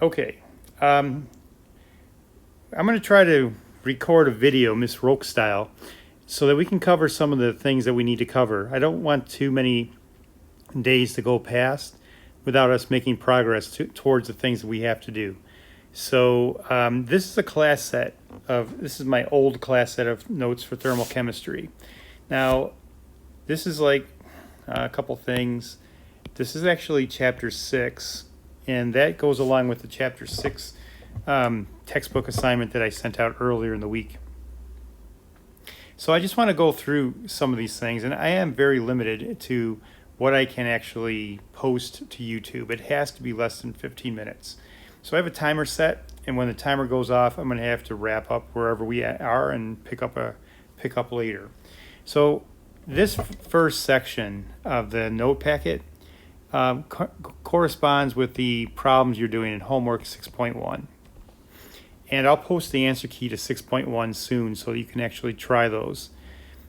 Okay. Um, I'm going to try to record a video, Miss Roke style, so that we can cover some of the things that we need to cover. I don't want too many days to go past without us making progress towards the things that we have to do. So this is a class set this is my old class set of notes for thermal chemistry. Now, this is like a couple things. This is actually chapter 6, and that goes along with the chapter 6 textbook assignment that I sent out earlier in the week. So I just want to go through some of these things, and I am very limited to what I can actually post to YouTube. It has to be less than 15 minutes. So I have a timer set, and when the timer goes off, I'm going to have to wrap up wherever we are and pick up later. So this first section of the note packet corresponds with the problems you're doing in homework 6.1. And I'll post the answer key to 6.1 soon so you can actually try those.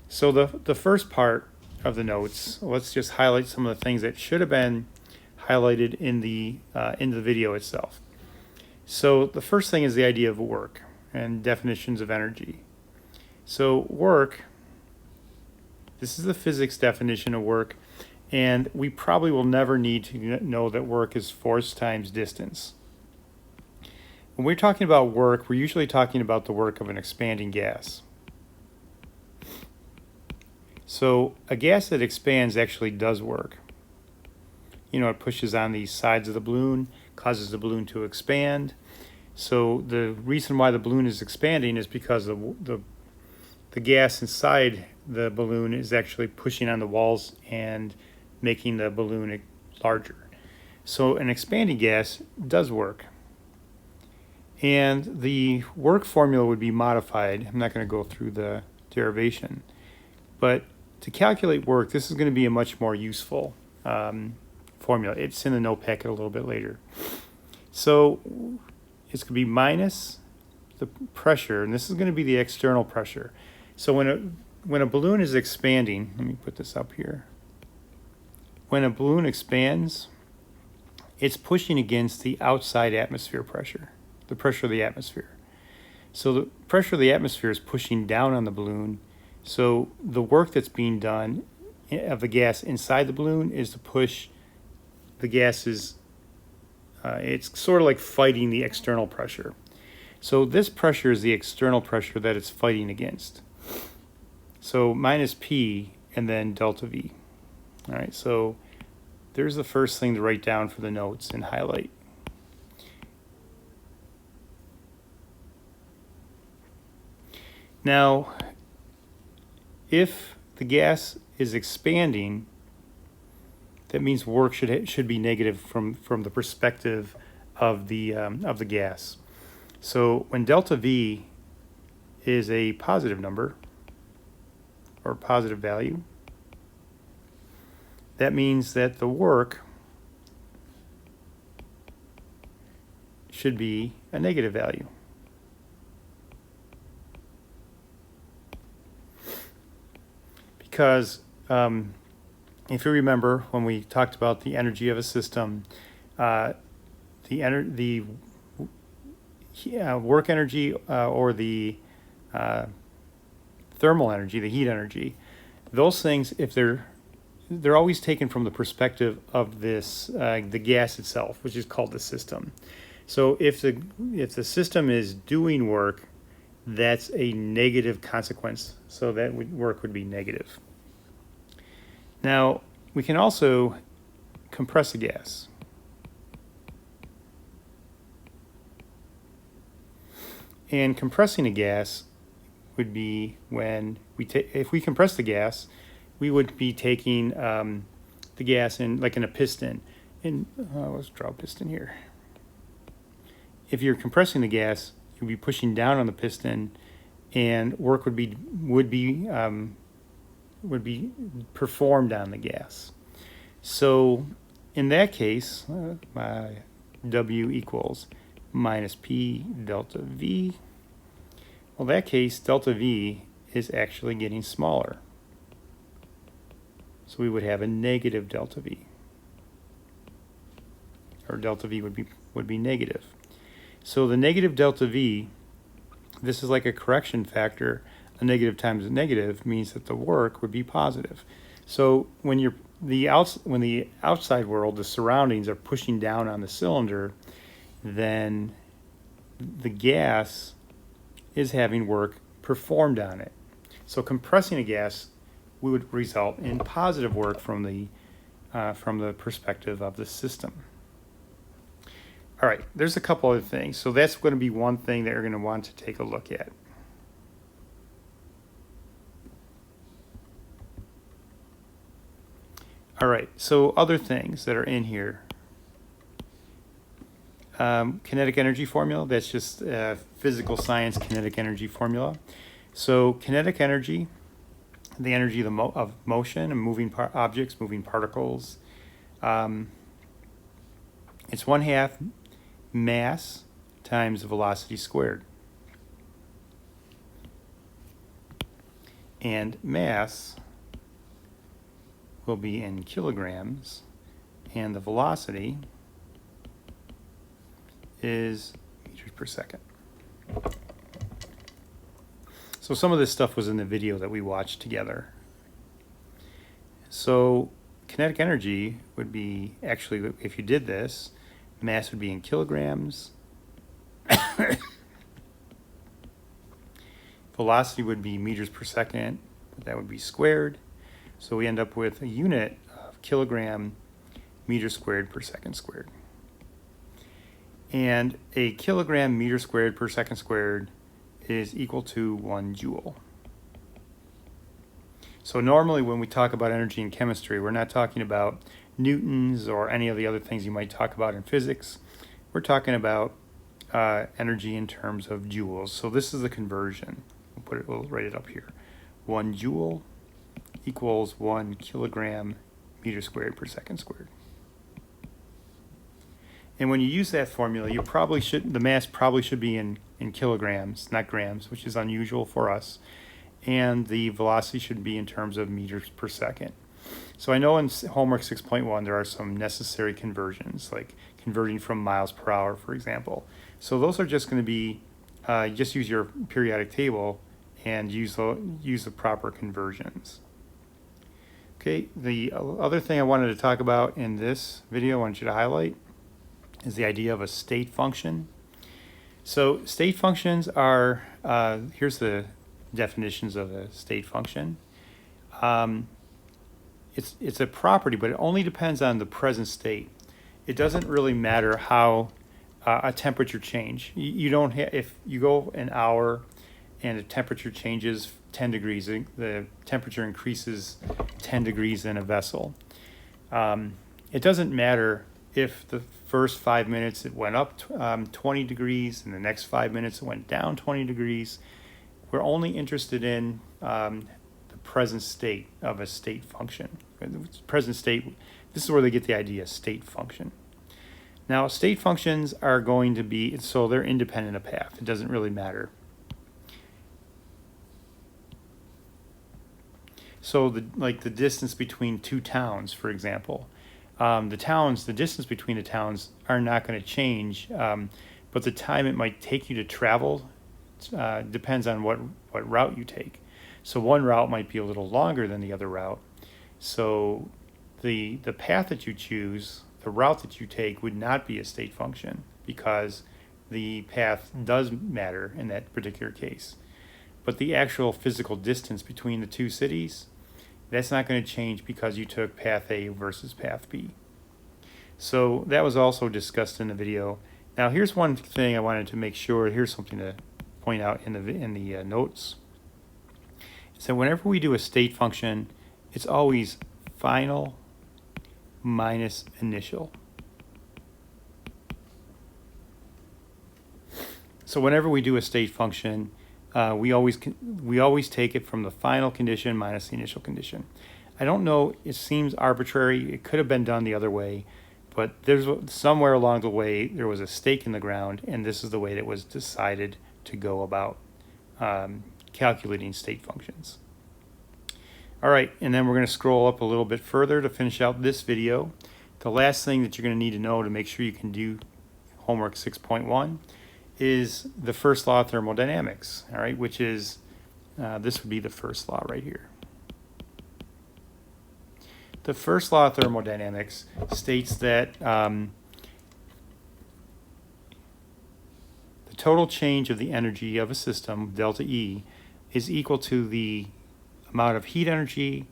So the first part of the notes, let's just highlight some of the things that should have been highlighted in the video itself. So the first thing is the idea of work and definitions of energy. So work, this is the physics definition of work, and we probably will never need to know that work is force times distance. When we're talking about work, we're usually talking about the work of an expanding gas. So a gas that expands actually does work. You know, it pushes on the sides of the balloon, causes the balloon to expand. So the reason why the balloon is expanding is because the gas inside the balloon is actually pushing on the walls and making the balloon larger. So an expanding gas does work. And the work formula would be modified. I'm not going to go through the derivation. But to calculate work, this is going to be a much more useful formula. It's in the note packet a little bit later. So it's going to be minus the pressure, and this is going to be the external pressure. So when a balloon is expanding, let me put this up here. When a balloon expands, it's pushing against the outside atmosphere pressure, the pressure of the atmosphere. So the pressure of the atmosphere is pushing down on the balloon. So the work that's being done of the gas inside the balloon is to push the gases. It's sort of like fighting the external pressure. So this pressure is the external pressure that it's fighting against. So minus P and then delta V. All right, so there's the first thing to write down for the notes and highlight. Now, if the gas is expanding, that means work should be negative from the perspective of the gas. So when delta V is a positive number or positive value, that means that the work should be a negative value. Because if you remember when we talked about the energy of a system, the work energy or the thermal energy, the heat energy, those things, if they're always taken from the perspective of this the gas itself, which is called the system. So if the system is doing work, that's a negative consequence. So that work would be negative. Now, we can also compress a gas. And compressing a gas would be when if we compress the gas, we would be taking the gas in like in a piston. Let's draw a piston here. If you're compressing the gas, you'd be pushing down on the piston, and work would be performed on the gas. So in that case, my W equals minus P delta V. Well, in that case, delta V is actually getting smaller. So we would have a negative delta V, or delta V would be negative. So the negative delta V, this is like a correction factor. A negative times a negative means that the work would be positive. So when when the outside world, the surroundings, are pushing down on the cylinder, then the gas is having work performed on it. So compressing a gas would result in positive work from the perspective of the system. All right, there's a couple other things. So that's going to be one thing that you're going to want to take a look at. All right, so other things that are in here. Kinetic energy formula, that's just physical science kinetic energy formula. So kinetic energy, the energy of motion and moving objects, moving particles, it's 1/2 mass times velocity squared. And mass will be in kilograms, and the velocity is meters per second. So some of this stuff was in the video that we watched together. So kinetic energy would be, actually, if you did this, mass would be in kilograms. Velocity would be meters per second, but that would be squared. So we end up with a unit of kilogram meter squared per second squared. And a kilogram meter squared per second squared is equal to 1 joule. So normally when we talk about energy in chemistry, we're not talking about newtons or any of the other things you might talk about in physics. We're talking about energy in terms of joules. So this is the conversion. We'll write it up here. 1 joule equals 1 kilogram meter squared per second squared. And when you use that formula, you probably should, the mass probably should be in kilograms, not grams, which is unusual for us. And the velocity should be in terms of meters per second. So I know in homework 6.1 there are some necessary conversions, like converting from miles per hour, for example. So those are just going to be, just use your periodic table and use the proper conversions. Okay, the other thing I wanted to talk about in this video, I want you to highlight, is the idea of a state function. So state functions are, here's the definitions of a state function. It's a property, but it only depends on the present state. It doesn't really matter how a temperature change. You don't have, if you go an hour and the temperature changes 10 degrees, the temperature increases 10 degrees in a vessel. It doesn't matter if the first 5 minutes it went up 20 degrees and the next 5 minutes it went down 20 degrees. We're only interested in the present state of a state function. Present state, this is where they get the idea, state function. Now, state functions are going to be, so they're independent of path. It doesn't really matter. So like the distance between two towns, for example. The distance between the towns are not going to change, but the time it might take you to travel depends on what route you take. So one route might be a little longer than the other route. So the path that you choose, the route that you take, would not be a state function because the path does matter in that particular case. But the actual physical distance between the two cities, that's not going to change because you took path A versus path B. So that was also discussed in the video. Now here's one thing I wanted to make sure, here's something to point out in the notes. So whenever we do a state function, it's always final minus initial. So whenever we do a state function, we always take it from the final condition minus the initial condition. I don't know, it seems arbitrary. It could have been done the other way, but there's somewhere along the way there was a stake in the ground, and this is the way that was decided to go about calculating state functions. All right, and then we're going to scroll up a little bit further to finish out this video. The last thing that you're going to need to know to make sure you can do homework 6.1 is the first law of thermodynamics, all right, which is, this would be the first law right here. The first law of thermodynamics states that the total change of the energy of a system, delta E, is equal to the amount of heat energy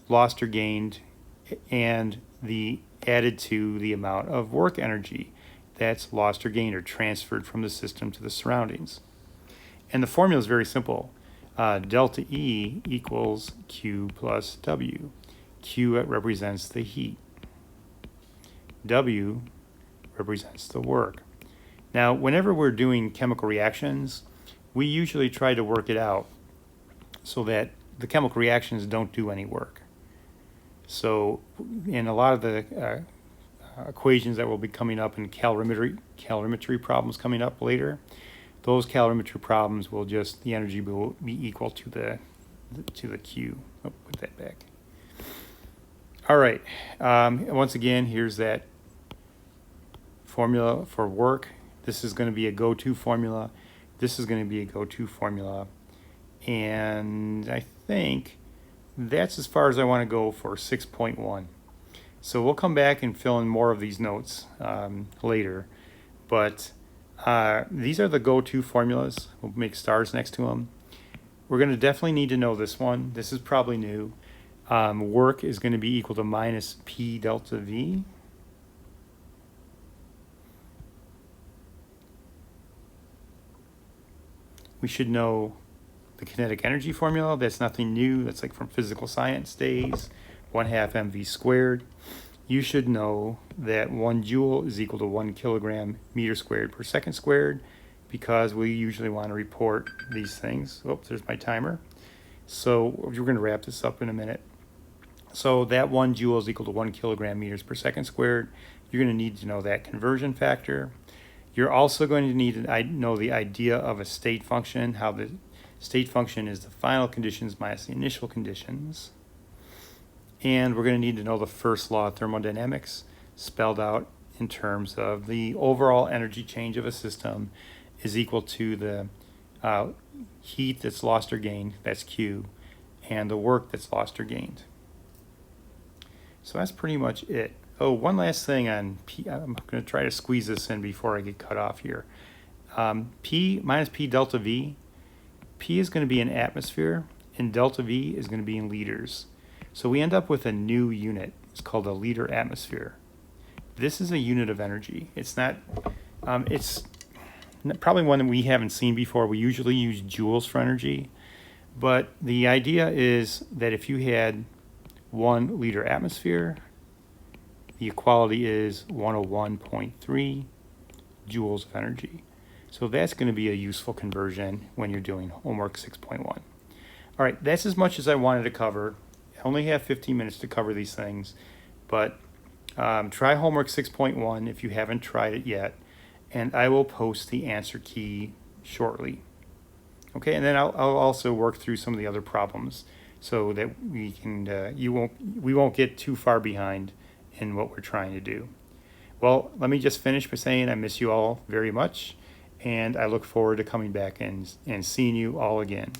lost or gained and the added to the amount of work energy that's lost or gained or transferred from the system to the surroundings. And the formula is very simple. Delta E equals Q plus W. Q represents the heat. W represents the work. Now, whenever we're doing chemical reactions, we usually try to work it out so that the chemical reactions don't do any work. So in a lot of the equations that will be coming up in calorimetry problems coming up later, those calorimetry problems will just, the energy will be equal to the Q. Oh, put that back. All right, once again, here's that formula for work. This is going to be a go-to formula. This is going to be a go-to formula. And I think that's as far as I want to go for 6.1. So we'll come back and fill in more of these notes later. But these are the go-to formulas. We'll make stars next to them. We're going to definitely need to know this one. This is probably new. Work is going to be equal to minus P delta V. We should know the kinetic energy formula. That's nothing new. That's like from physical science days, 1/2 mv squared. You should know that 1 joule is equal to 1 kilogram meter squared per second squared, because we usually want to report these things. Oh, there's my timer. So we're going to wrap this up in a minute. So that 1 joule is equal to 1 kilogram meters per second squared. You're going to need to know that conversion factor. You're also going to need to know the idea of a state function, how the state function is the final conditions minus the initial conditions. And we're going to need to know the first law of thermodynamics, spelled out in terms of the overall energy change of a system is equal to the heat that's lost or gained, that's Q, and the work that's lost or gained. So that's pretty much it. Oh, one last thing on P. I'm going to try to squeeze this in before I get cut off here. P minus P delta V. P is going to be in atmosphere, and delta V is going to be in liters. So we end up with a new unit. It's called a liter atmosphere. This is a unit of energy. It's not, it's probably one that we haven't seen before. We usually use joules for energy. But the idea is that if you had 1 liter atmosphere, the equality is 101.3 joules of energy. So that's going to be a useful conversion when you're doing homework 6.1. All right, that's as much as I wanted to cover. I only have 15 minutes to cover these things, but try homework 6.1 if you haven't tried it yet, and I will post the answer key shortly. Okay, and then I'll also work through some of the other problems so that we can we won't get too far behind in what we're trying to do. Well, let me just finish by saying I miss you all very much, and I look forward to coming back and seeing you all again.